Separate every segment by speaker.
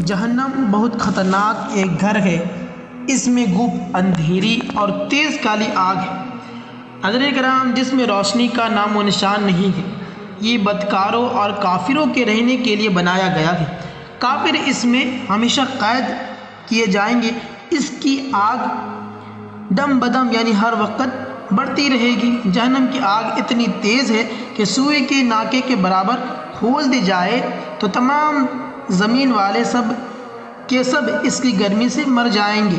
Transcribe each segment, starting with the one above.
Speaker 1: جہنم بہت خطرناک ایک گھر ہے۔ اس میں گپ اندھیری اور تیز کالی آگ ہے، حضرت کرام، جس میں روشنی کا نام و نشان نہیں ہے۔ یہ بدکاروں اور کافروں کے رہنے کے لیے بنایا گیا ہے۔ کافر اس میں ہمیشہ قید کیے جائیں گے۔ اس کی آگ دم بدم یعنی ہر وقت بڑھتی رہے گی۔ جہنم کی آگ اتنی تیز ہے کہ سوئی کے ناکے کے برابر کھول دی جائے تو تمام زمین والے سب کے سب اس کی گرمی سے مر جائیں گے۔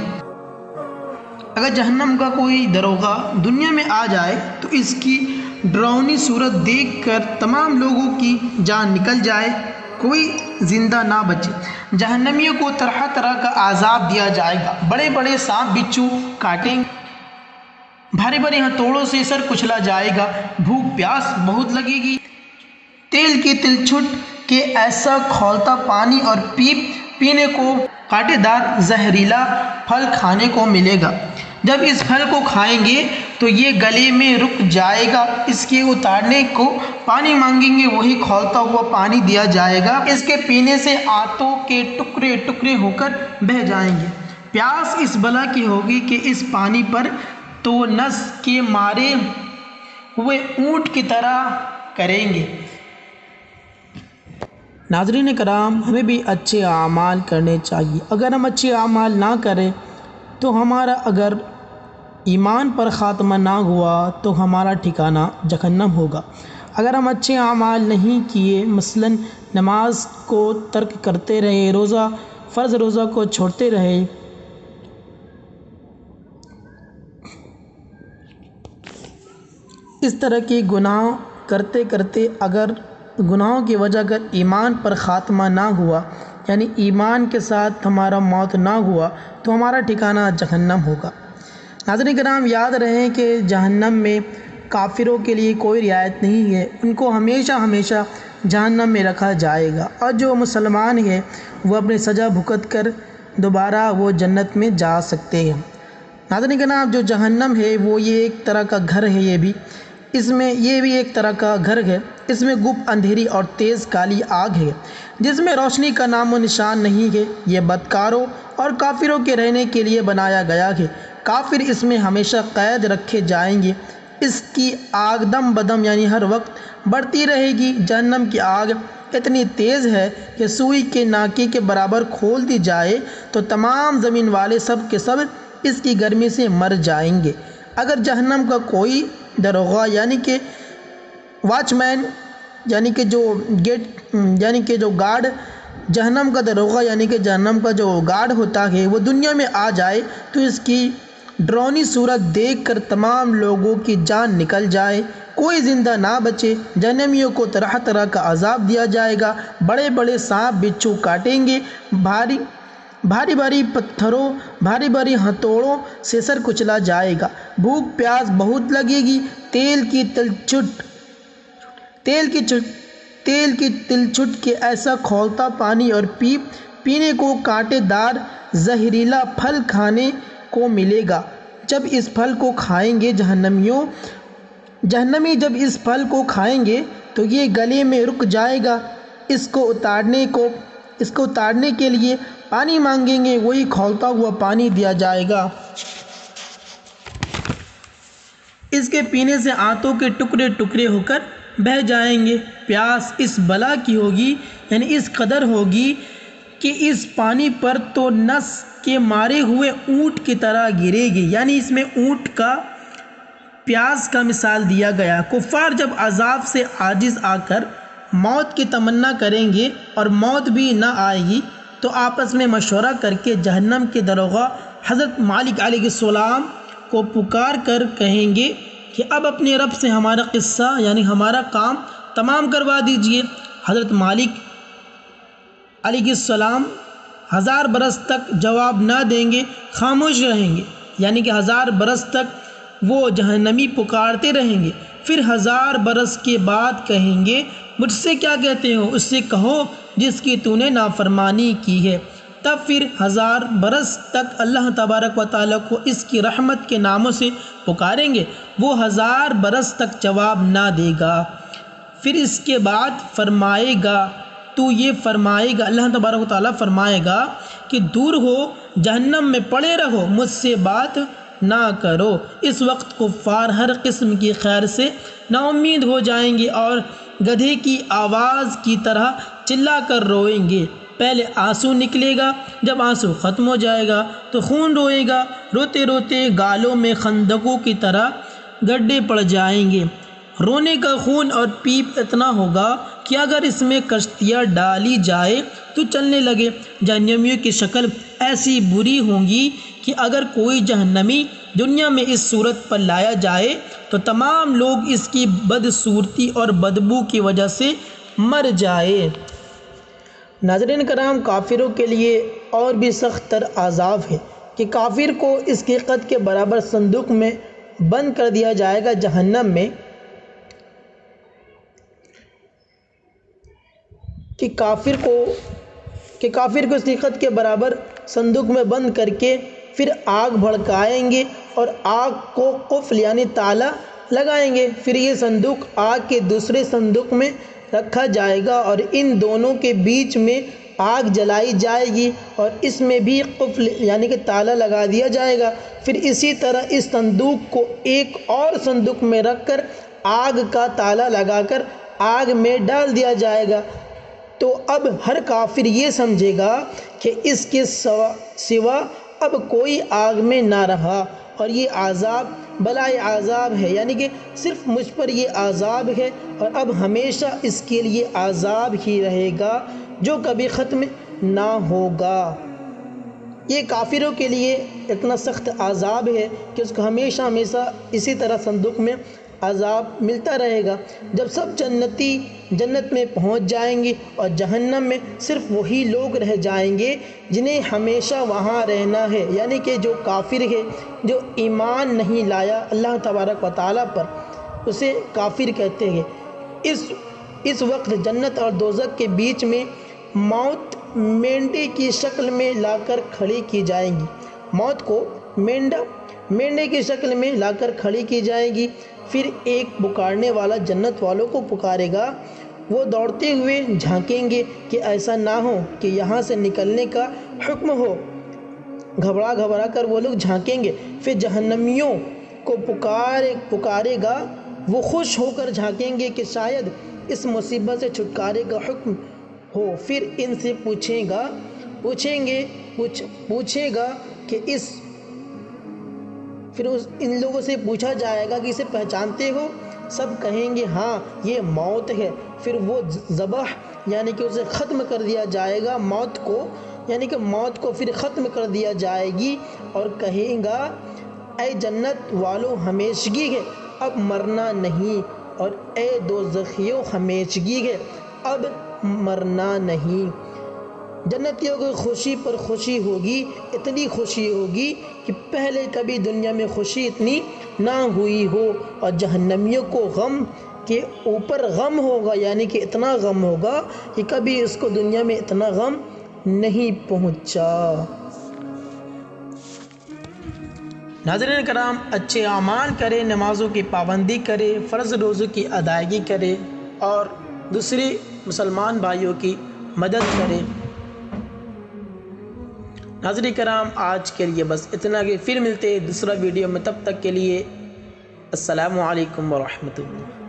Speaker 1: اگر جہنم کا کوئی داروغہ دنیا میں آ جائے تو اس کی ڈراؤنی صورت دیکھ کر تمام لوگوں کی جان نکل جائے، کوئی زندہ نہ بچے۔ جہنمیوں کو طرح طرح کا عذاب دیا جائے گا۔ بڑے بڑے سانپ بچھو کاٹیں گے، بھاری بھاری ہتھوڑوں سے سر کچلا جائے گا، بھوک پیاس بہت لگے گی۔ تیل کی تلچھٹ کے ایسا کھولتا پانی اور پینے کو کانٹے دار زہریلا پھل کھانے کو ملے گا۔ جب اس پھل کو کھائیں گے تو یہ گلے میں رک جائے گا۔ اس کے اتارنے کو پانی مانگیں گے، وہی کھولتا ہوا پانی دیا جائے گا۔ اس کے پینے سے آنتوں کے ٹکڑے ٹکڑے ہو کر بہہ جائیں گے۔ پیاس اس بلا کی ہوگی کہ اس پانی پر تو نس کے مارے ہوئے اونٹ کی طرح کریں گے۔ ناظرین کرام، ہمیں بھی اچھے اعمال کرنے چاہیے۔ اگر ہم اچھے اعمال نہ کریں تو ہمارا اگر ایمان پر خاتمہ نہ ہوا تو ہمارا ٹھکانہ جہنم ہوگا۔ اگر ہم اچھے اعمال نہیں کیے، مثلاً نماز کو ترک کرتے رہے، فرض روزہ کو چھوڑتے رہے، اس طرح کے گناہ کرتے کرتے اگر گناہوں کی وجہ اگر ایمان پر خاتمہ نہ ہوا، یعنی ایمان کے ساتھ ہمارا موت نہ ہوا، تو ہمارا ٹھکانہ جہنم ہوگا۔ ناظرین کرام، یاد رہیں کہ جہنم میں کافروں کے لیے کوئی رعایت نہیں ہے۔ ان کو ہمیشہ ہمیشہ جہنم میں رکھا جائے گا، اور جو مسلمان ہے وہ اپنی سزا بھگت کر دوبارہ وہ جنت میں جا سکتے ہیں۔ ناظرین کرام، جو جہنم ہے وہ یہ ایک طرح کا گھر ہے، یہ بھی ایک طرح کا گھر ہے۔ اس میں گپ اندھیری اور تیز کالی آگ ہے، جس میں روشنی کا نام و نشان نہیں ہے۔ یہ بدکاروں اور کافروں کے رہنے کے لیے بنایا گیا ہے۔ کافر اس میں ہمیشہ قید رکھے جائیں گے۔ اس کی آگ دم بدم یعنی ہر وقت بڑھتی رہے گی۔ جہنم کی آگ اتنی تیز ہے کہ سوئی کے ناکے کے برابر کھول دی جائے تو تمام زمین والے سب کے سب اس کی گرمی سے مر جائیں گے۔ اگر جہنم کا کوئی داروغہ یعنی کہ واچ مین یعنی کہ جو گارڈ، جہنم کا داروغہ یعنی کہ جہنم کا جو گارڈ ہوتا ہے، وہ دنیا میں آ جائے تو اس کی ڈراؤنی صورت دیکھ کر تمام لوگوں کی جان نکل جائے، کوئی زندہ نہ بچے۔ جہنمیوں کو طرح طرح کا عذاب دیا جائے گا۔ بڑے بڑے سانپ بچھو کاٹیں گے، بھاری بھاری پتھروں، بھاری بھاری ہتھوڑوں سے سر کچلا جائے گا، بھوک پیاس بہت لگے گی۔ تیل کی تلچھٹ کے ایسا کھولتا پانی اور پینے کو کانٹے دار زہریلا پھل کھانے کو ملے گا۔ جب اس پھل کو کھائیں گے جہنمی جب اس پھل کو کھائیں گے تو یہ گلے میں رک جائے گا۔ اس کو اتارنے کے لیے پانی مانگیں گے، وہی کھولتا ہوا پانی دیا جائے گا۔ اس کے پینے سے آنتوں کے ٹکڑے ٹکڑے ہو کر بہہ جائیں گے۔ پیاس اس بلا کی ہوگی، یعنی اس قدر ہوگی کہ اس پانی پر تو نس کے مارے ہوئے اونٹ کی طرح گرے گی، یعنی اس میں اونٹ کا پیاس کا مثال دیا گیا۔ کفار جب عذاب سے عاجز آ کر موت کی تمنا کریں گے اور موت بھی نہ آئے گی تو آپس میں مشورہ کر کے جہنم کے داروغہ حضرت مالک علیہ السلام کو پکار کر کہیں گے کہ اب اپنے رب سے ہمارا قصہ یعنی ہمارا کام تمام کروا دیجئے۔ حضرت مالک علیہ السلام 1000 برس تک جواب نہ دیں گے، خاموش رہیں گے، یعنی کہ 1000 برس تک وہ جہنمی پکارتے رہیں گے۔ پھر 1000 برس کے بعد کہیں گے، مجھ سے کیا کہتے ہو؟ اس سے کہو جس کی تو نے نافرمانی کی ہے۔ تب پھر 1000 برس تک اللہ تبارک و تعالیٰ کو اس کی رحمت کے ناموں سے پکاریں گے، وہ 1000 برس تک جواب نہ دے گا۔ پھر اس کے بعد فرمائے گا، تو یہ فرمائے گا، اللہ تبارک و تعالیٰ فرمائے گا کہ دور ہو، جہنم میں پڑے رہو، مجھ سے بات نہ کرو۔ اس وقت کفار ہر قسم کی خیر سے نا امید ہو جائیں گے اور گدھے کی آواز کی طرح چلا کر روئیں گے۔ پہلے آنسو نکلے گا، جب آنسو ختم ہو جائے گا تو خون روئے گا، روتے روتے گالوں میں خندقوں کی طرح گڈھے پڑ جائیں گے۔ رونے کا خون اور پیپ اتنا ہوگا کہ اگر اس میں کشتیاں ڈالی جائے تو چلنے لگے۔ جہنمیوں کی شکل ایسی بری ہوں گی کہ اگر کوئی جہنمی دنیا میں اس صورت پر لایا جائے تو تمام لوگ اس کی بدصورتی اور بدبو کی وجہ سے مر جائے۔ ناظرین کرام، کافروں کے لیے اور بھی سخت تر عذاب ہے کہ کافر کو اس کے قد کے برابر صندوق میں بند کر دیا جائے گا جہنم میں، کہ کافر کو اس کے قد کے برابر صندوق میں بند کر کے پھر آگ بھڑکائیں گے اور آگ کو قفل یعنی تالا لگائیں گے۔ پھر یہ صندوق آگ کے دوسرے صندوق میں رکھا جائے گا اور ان دونوں کے بیچ میں آگ جلائی جائے گی اور اس میں بھی قفل یعنی کہ تالا لگا دیا جائے گا۔ پھر اسی طرح اس صندوق کو ایک اور صندوق میں رکھ کر آگ کا تالا لگا کر آگ میں ڈال دیا جائے گا۔ تو اب ہر کافر یہ سمجھے گا کہ اس کے سوا اب کوئی آگ میں نہ رہا اور یہ عذاب بلائے عذاب ہے، یعنی کہ صرف مجھ پر یہ عذاب ہے اور اب ہمیشہ اس کے لیے عذاب ہی رہے گا جو کبھی ختم نہ ہوگا۔ یہ کافروں کے لیے اتنا سخت عذاب ہے کہ اس کو ہمیشہ ہمیشہ اسی طرح صندوق میں عذاب ملتا رہے گا۔ جب سب جنتی جنت میں پہنچ جائیں گے اور جہنم میں صرف وہی لوگ رہ جائیں گے جنہیں ہمیشہ وہاں رہنا ہے، یعنی کہ جو کافر ہے، جو ایمان نہیں لایا اللہ تبارک و تعالیٰ پر، اسے کافر کہتے ہیں۔ اس وقت جنت اور دوزخ کے بیچ میں موت مینڈے کی شکل میں لا کر کھڑی کی جائیں گی۔ موت کو مینڈے کی شکل میں لا کر کھڑی کی جائے گی۔ پھر ایک پکارنے والا جنت والوں کو پکارے گا، وہ دوڑتے ہوئے جھانکیں گے کہ ایسا نہ ہو کہ یہاں سے نکلنے کا حکم ہو۔ گھبرا کر وہ لوگ جھانکیں گے۔ پھر جہنمیوں کو پکارے گا، وہ خوش ہو کر جھانکیں گے کہ شاید اس مصیبت سے چھٹکارے کا حکم ہو۔ پھر ان سے پوچھے گا کہ ان لوگوں سے پوچھا جائے گا کہ اسے پہچانتے ہو؟ سب کہیں گے ہاں یہ موت ہے۔ پھر وہ ذبح یعنی کہ اسے ختم کر دیا جائے گا، موت کو پھر ختم کر دیا جائے گی اور کہیں گا اے جنت والو ہمیشگی ہے، اب مرنا نہیں، اور اے دوزخیو ہمیشگی ہے، اب مرنا نہیں۔ جنتیوں کو خوشی پر خوشی ہوگی، اتنی خوشی ہوگی کہ پہلے کبھی دنیا میں خوشی اتنی نہ ہوئی ہو، اور جہنمیوں کو غم کے اوپر غم ہوگا، یعنی کہ اتنا غم ہوگا کہ کبھی اس کو دنیا میں اتنا غم نہیں پہنچا۔ ناظرین کرام، اچھے اعمال کرے، نمازوں کی پابندی کرے، فرض روزوں کی ادائیگی کرے اور دوسرے مسلمان بھائیوں کی مدد کرے۔ ناظرین کرام، آج کے لیے بس اتنا، کہ پھر ملتے ہیں دوسرا ویڈیو میں، تب تک کے لیے السلام علیکم ورحمۃ اللہ۔